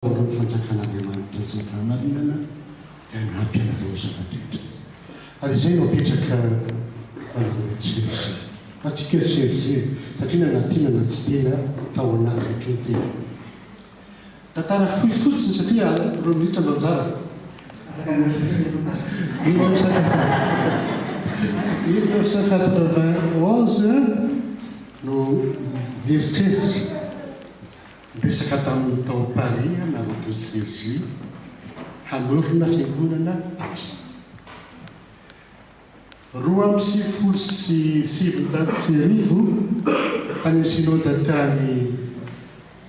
Fanjakan'Andriamanitra sy ny fahamarinana dia nampianareo zava-drehetra. Ary izay no apetraka manao tsiraizy. Atsika tsiraizy satria nanatinana tsy tena tao anaty tena. Tantara fohy fotsiny satria roa minitra no anjara. 1991 no nieritreritra resaka tamin'ny tao Paris naroto Sergi hanorina fiangonana aty. 2017 tany synodina tany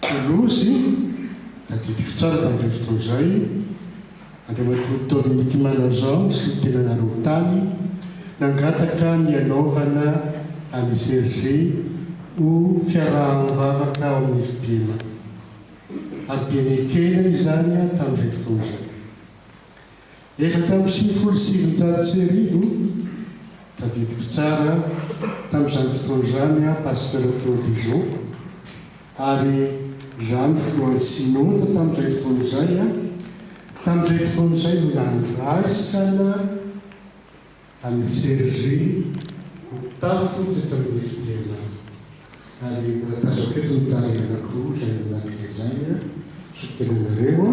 Toulouse da didiky tsara tamin'ireo fotoana izay Andriamanitra Dominique Manazan sy tenanareo tany nangataka ny anaovana any Sergi ho fiaraha-mivavaka ao amin'ny FPM. Ary benekena izany tamin'ireo fotoana izay. Efa tamin'ny 1997 tadidiky tsara tamin'izany fotoana izany pasteur Claude Dijon ary izany filohan'ny synode tamin'ireo fotoana izay tamin'ireo fotoana izay no nandraisana any Sergi ho tafo teto amin'ny FPM. Ary mbola tazo aketo ny tany anankiroa izay nanak'izay sotenanareo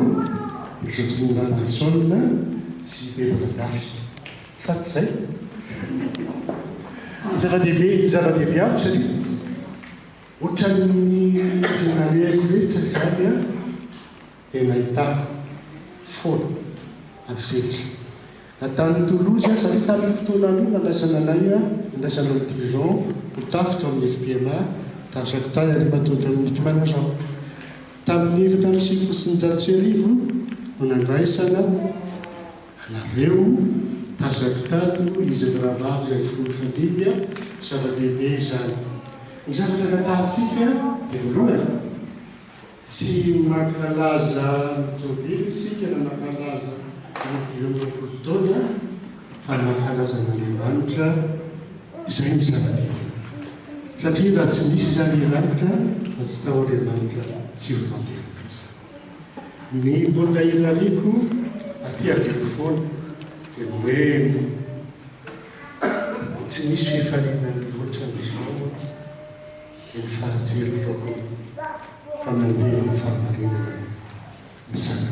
Josine Manasson sy Bébra Dafy. Faty zay zava-dehibe aby satria ohatran'ny zenareko rehetra izany tena ahitako foana ary Sergi. Natany Toulouse satria tamin'ny fotoana io nandraisana anay nandraisana ny Dijon ho tafitra amin'ny FPM tazaky tany ary matonta Dominique Manazan. Tamin'ny efatra amby 1990 no nandraisana anareo tazaky tato izy miravavy izay folo fandimby zava-dehibe izany. Ny zavatra natahantsika dia voalohany tsy mankalaza mitsobely isika na mankalaza miloko taona fa mankalaza n'Andriamanitra izay ny zava-dehibe. Satria raha tsy misy izany Andriamanitra na tsy tao Andriamanitra tsy ho mandeha izany. Ny mbola ilaliko aty aveko foana dia hoe tsy misy fifaninany loatra amin'izao dia ny fahatsiarovako fa mandeha amin'ny fahamarinana misana.